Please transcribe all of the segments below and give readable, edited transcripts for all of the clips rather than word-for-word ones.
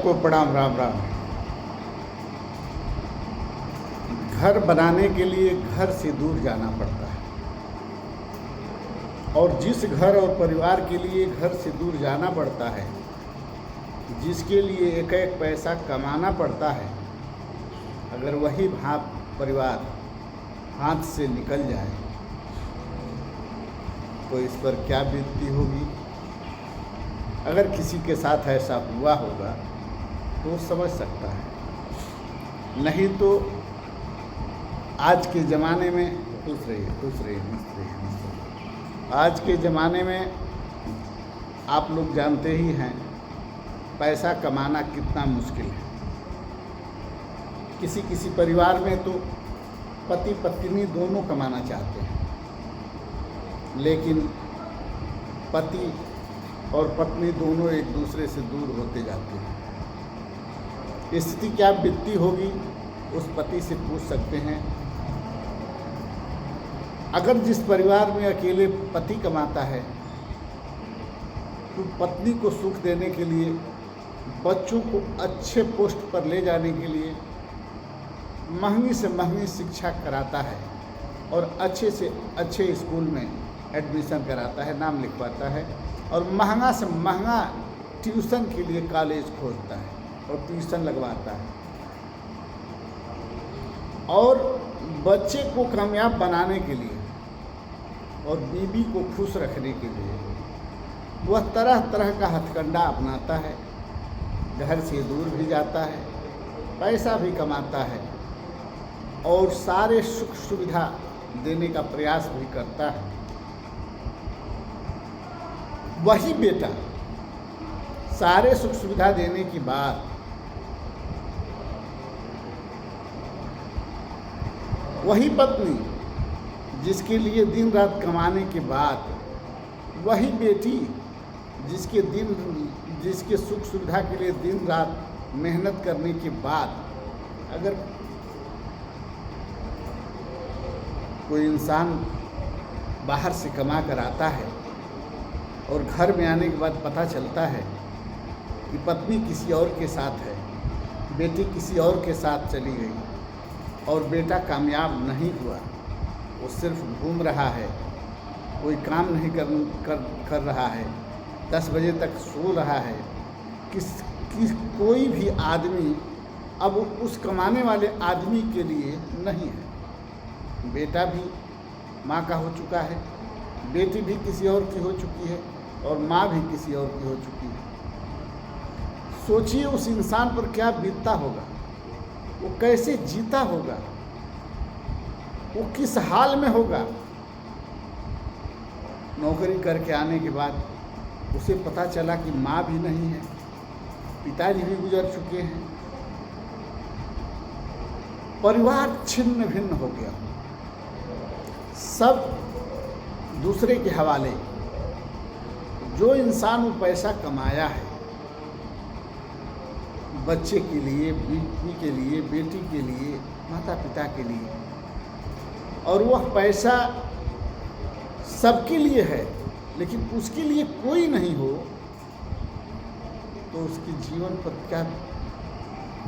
सबको प्रणाम, राम राम। घर बनाने के लिए घर से दूर जाना पड़ता है, और जिस घर और परिवार के लिए घर से दूर जाना पड़ता है, जिसके लिए एक एक पैसा कमाना पड़ता है, अगर वही परिवार हाथ से निकल जाए तो इस पर क्या बीतती होगी। अगर किसी के साथ ऐसा हुआ होगा तो समझ सकता है, नहीं तो आज के ज़माने में आज के ज़माने में आप लोग जानते ही हैं पैसा कमाना कितना मुश्किल है। किसी किसी परिवार में तो पति पत्नी दोनों कमाना चाहते हैं, लेकिन पति और पत्नी दोनों एक दूसरे से दूर होते जाते हैं। स्थिति क्या बीतती होगी उस पति से पूछ सकते हैं। अगर जिस परिवार में अकेले पति कमाता है तो पत्नी को सुख देने के लिए, बच्चों को अच्छे पोस्ट पर ले जाने के लिए महंगी से महंगी शिक्षा कराता है और अच्छे से अच्छे स्कूल में एडमिशन कराता है, नाम लिखवाता है, और महंगा से महंगा ट्यूशन के लिए कॉलेज खोजता है और ट्यूशन लगवाता है, और बच्चे को कामयाब बनाने के लिए और बीवी को खुश रखने के लिए वह तरह तरह का हथकंडा अपनाता है। घर से दूर भी जाता है, पैसा भी कमाता है और सारे सुख सुविधा देने का प्रयास भी करता है। वही बेटा सारे सुख सुविधा देने के बाद वही पत्नी जिसके लिए दिन रात कमाने के बाद, वही बेटी जिसके सुख सुविधा के लिए दिन रात मेहनत करने के बाद, अगर कोई इंसान बाहर से कमा कर आता है और घर में आने के बाद पता चलता है कि पत्नी किसी और के साथ है, बेटी किसी और के साथ चली गई और बेटा कामयाब नहीं हुआ, वो सिर्फ घूम रहा है, कोई काम नहीं कर रहा है, 10 बजे तक सो रहा है, कोई भी आदमी अब उस कमाने वाले आदमी के लिए नहीं है। बेटा भी माँ का हो चुका है, बेटी भी किसी और की हो चुकी है, और माँ भी किसी और की हो चुकी है। सोचिए उस इंसान पर क्या बीतता होगा, वो कैसे जीता होगा, वो किस हाल में होगा। नौकरी करके आने के बाद उसे पता चला कि माँ भी नहीं है, पिताजी भी गुजर चुके हैं, परिवार छिन्न भिन्न हो गया, सब दूसरे के हवाले। जो इंसान वो पैसा कमाया है बच्चे के लिए, बीवी के लिए, बेटी के लिए, माता पिता के लिए, और वह पैसा सबके लिए है, लेकिन उसके लिए कोई नहीं हो, तो उसके जीवन पर क्या,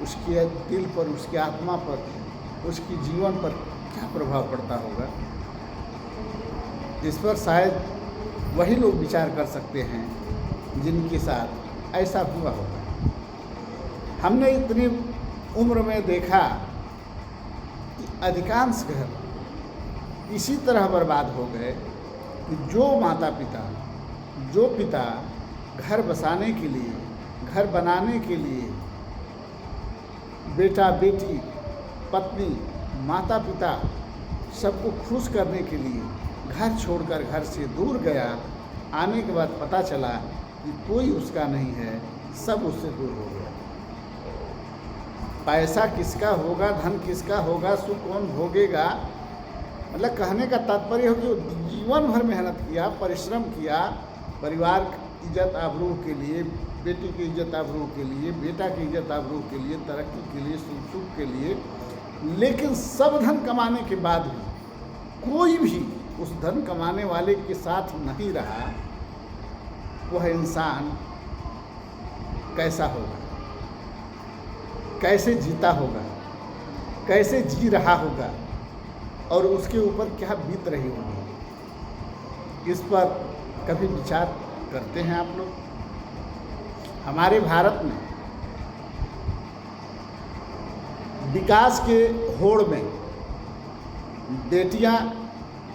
उसके दिल पर, उसकी आत्मा पर, उसकी जीवन पर क्या प्रभाव पड़ता होगा। इस पर शायद वही लोग विचार कर सकते हैं जिनके साथ ऐसा हुआ होगा। हमने इतनी उम्र में देखा कि अधिकांश घर इसी तरह बर्बाद हो गए कि जो माता पिता, जो पिता घर बसाने के लिए, घर बनाने के लिए, बेटा बेटी, पत्नी, माता पिता सबको खुश करने के लिए घर छोड़कर घर से दूर गया, आने के बाद पता चला कि कोई उसका नहीं है, सब उससे दूर हो गया। पैसा किसका होगा, धन किसका होगा, सुख कौन भोगेगा। मतलब कहने का तात्पर्य हो कि जीवन भर मेहनत किया, परिश्रम किया, परिवार की इज्जत आबरू के लिए, बेटी की इज्जत आबरू के लिए, बेटा की इज्जत आबरू के लिए, तरक्की के लिए, सुख के लिए, लेकिन सब धन कमाने के बाद भी कोई भी उस धन कमाने वाले के साथ नहीं रहा, वह इंसान कैसा होगा। कैसे जीता होगा, कैसे जी रहा होगा और उसके ऊपर क्या बीत रही होगी, इस पर कभी विचार करते हैं आप लोग? हमारे भारत में विकास के होड़ में बेटियां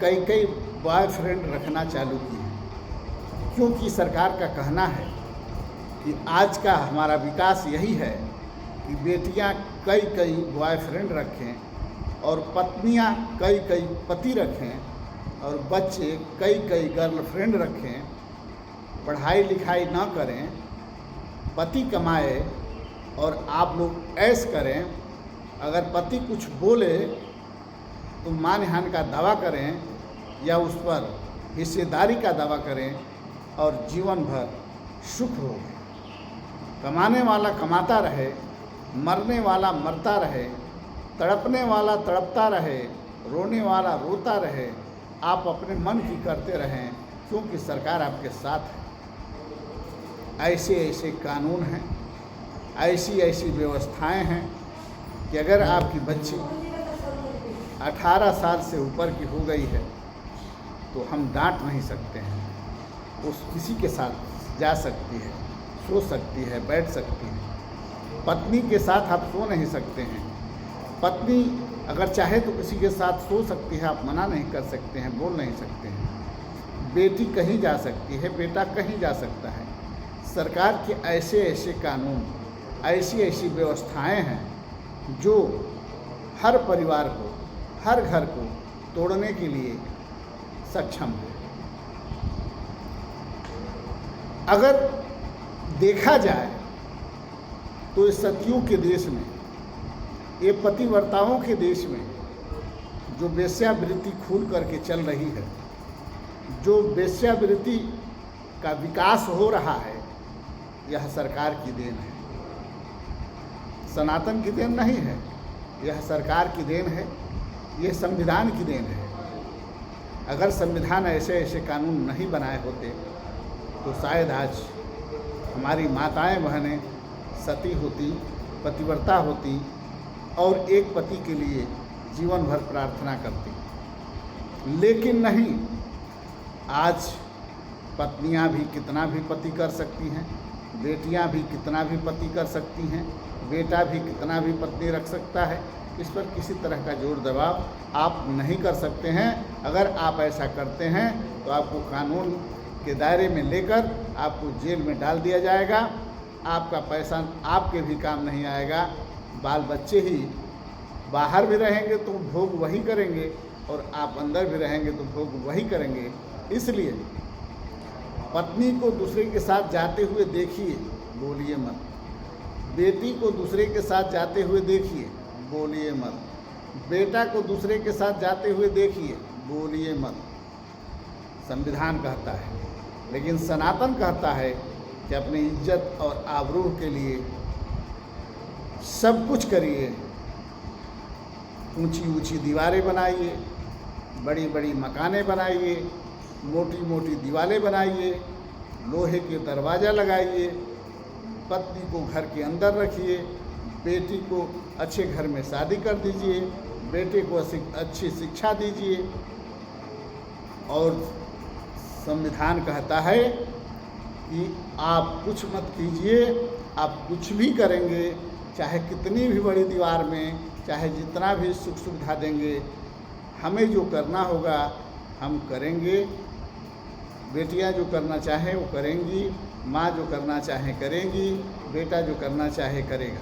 कई कई बॉयफ्रेंड रखना चालू की हैं, क्योंकि सरकार का कहना है कि आज का हमारा विकास यही है कि बेटियां कई कई बॉयफ्रेंड रखें और पत्नियां कई कई पति रखें और बच्चे कई कई गर्लफ्रेंड रखें, पढ़ाई लिखाई ना करें, पति कमाए और आप लोग ऐश करें। अगर पति कुछ बोले तो मानहानि का दावा करें या उस पर हिस्सेदारी का दावा करें और जीवन भर सुख हो। कमाने वाला कमाता रहे, मरने वाला मरता रहे, तड़पने वाला तड़पता रहे, रोने वाला रोता रहे। आप अपने मन की करते रहें, क्योंकि सरकार आपके साथ है। ऐसे ऐसे कानून हैं, ऐसी ऐसी व्यवस्थाएं हैं कि अगर आपकी बच्ची 18 साल से ऊपर की हो गई है तो हम डांट नहीं सकते हैं। वो किसी के साथ जा सकती है, सो सकती है, बैठ सकती है। पत्नी के साथ आप सो नहीं सकते हैं। पत्नी अगर चाहे तो किसी के साथ सो सकती है, आप मना नहीं कर सकते हैं, बोल नहीं सकते हैं। बेटी कहीं जा सकती है, बेटा कहीं जा सकता है। सरकार के ऐसे ऐसे कानून, ऐसी ऐसी व्यवस्थाएं हैं जो हर परिवार को, हर घर को तोड़ने के लिए सक्षम है। अगर देखा जाए तो इस सतियों के देश में, ये पतिव्रताओं के देश में जो वेश्यावृत्ति खुल करके चल रही है, जो वेश्यावृत्ति का विकास हो रहा है, यह सरकार की देन है, सनातन की देन नहीं है। यह सरकार की देन है, यह संविधान की देन है। अगर संविधान ऐसे ऐसे कानून नहीं बनाए होते तो शायद आज हमारी माताएं बहनें सती होती, पतिव्रता होती और एक पति के लिए जीवन भर प्रार्थना करती। लेकिन नहीं, आज पत्नियां भी कितना भी पति कर सकती हैं, बेटियां भी कितना भी पति कर सकती हैं, बेटा भी कितना भी पत्नी रख सकता है। इस पर किसी तरह का जोर दबाव आप नहीं कर सकते हैं। अगर आप ऐसा करते हैं तो आपको कानून के दायरे में लेकर आपको जेल में डाल दिया जाएगा। आपका पैसा आपके भी काम नहीं आएगा। बाल बच्चे ही बाहर भी रहेंगे तो भोग वही करेंगे और आप अंदर भी रहेंगे तो भोग वही करेंगे। इसलिए पत्नी को दूसरे के साथ जाते हुए देखिए, बोलिए मत। बेटी को दूसरे के साथ जाते हुए देखिए, बोलिए मत। बेटा को दूसरे के साथ जाते हुए देखिए, बोलिए मत। संविधान कहता है, लेकिन सनातन कहता है कि अपनी इज्जत और आबरू के लिए सब कुछ करिए। ऊंची ऊंची दीवारें बनाइए, बड़ी बड़ी मकानें बनाइए, मोटी मोटी दीवारें बनाइए, लोहे के दरवाज़ा लगाइए, पत्नी को घर के अंदर रखिए, बेटी को अच्छे घर में शादी कर दीजिए, बेटे को अच्छी शिक्षा दीजिए। और संविधान कहता है कि आप कुछ मत कीजिए, आप कुछ भी करेंगे, चाहे कितनी भी बड़ी दीवार में, चाहे जितना भी सुख सुविधा देंगे, हमें जो करना होगा हम करेंगे। बेटियां जो करना चाहें वो करेंगी, माँ जो करना चाहे करेंगी, बेटा जो करना चाहे करेगा।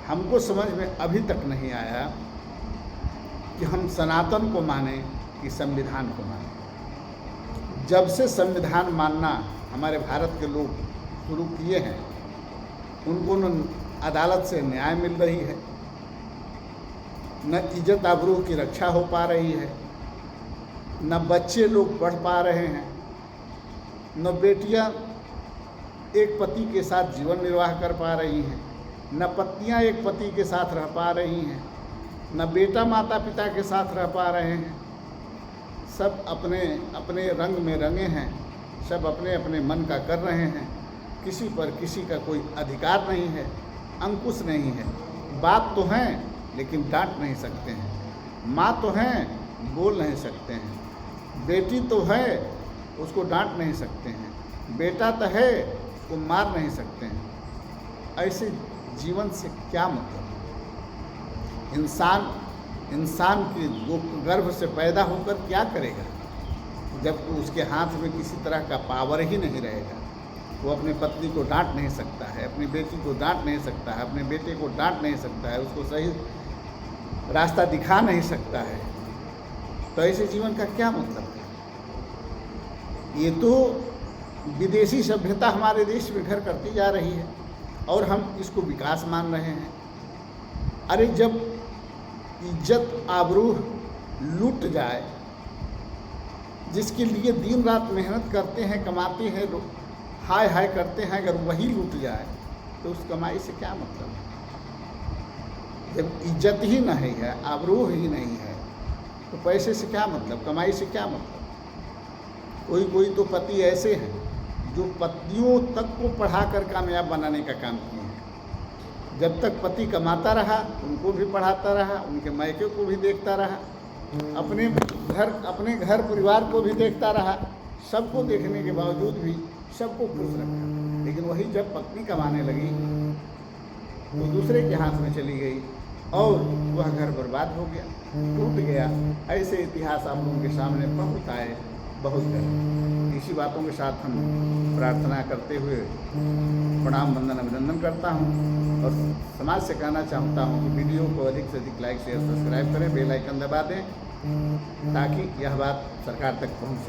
हमको समझ में अभी तक नहीं आया कि हम सनातन को माने कि संविधान को माने। जब से संविधान मानना हमारे भारत के लोग शुरू किए हैं, उनको न अदालत से न्याय मिल रही है, न इज्जत आबरू की रक्षा हो पा रही है, न बच्चे लोग पढ़ पा रहे हैं, न बेटियां एक पति के साथ जीवन निर्वाह कर पा रही हैं, न पत्नियां एक पति के साथ रह पा रही हैं, न बेटा माता पिता के साथ रह पा रहे हैं। सब अपने अपने रंग में रंगे हैं, सब अपने अपने मन का कर रहे हैं। किसी पर किसी का कोई अधिकार नहीं है। अंकुश नहीं है। बाप तो हैं लेकिन डांट नहीं सकते हैं, माँ तो हैं बोल नहीं सकते हैं, बेटी तो है उसको डांट नहीं सकते हैं, बेटा तो है उसको मार नहीं सकते हैं। ऐसे जीवन से क्या मतलब? इंसान के गर्भ से पैदा होकर क्या करेगा जब उसके हाथ में किसी तरह का पावर ही नहीं रहेगा? वो अपने पत्नी को डांट नहीं सकता है, अपनी बेटी को डांट नहीं सकता है, अपने बेटे को डांट नहीं सकता है, उसको सही रास्ता दिखा नहीं सकता है। तो ऐसे जीवन का क्या मतलब है? ये तो विदेशी सभ्यता हमारे देश में घर करती जा रही है और हम इसको विकास मान रहे हैं। अरे जब इज्जत आबरू लूट जाए, जिसके लिए दिन रात मेहनत करते हैं, कमाते हैं, हाय हाय करते हैं, अगर वही लूट जाए तो उस कमाई से क्या मतलब है? जब इज्जत ही नहीं है, आबरू ही नहीं है, तो पैसे से क्या मतलब, कमाई से क्या मतलब? कोई तो पति ऐसे हैं जो पत्नियों तक को पढ़ा कर कामयाब बनाने का काम किए हैं। जब तक पति कमाता रहा उनको भी पढ़ाता रहा, उनके मायके को भी देखता रहा, अपने घर परिवार को भी देखता रहा, सबको देखने के बावजूद भी सबको खुश रखा। लेकिन वही जब पत्नी कमाने लगी तो दूसरे के हाथ में चली गई और वह घर बर्बाद हो गया, टूट गया। ऐसे इतिहास आप लोगों के सामने बहुत आए, बहुत गए। इसी बातों के साथ हम प्रार्थना करते हुए प्रणाम वंदन अभिनंदन करता हूँ और समाज से कहना चाहता हूँ कि वीडियो को अधिक से अधिक लाइक शेयर सब्सक्राइब करें, बेल आइकन दबा दें ताकि यह बात सरकार तक पहुँच सके।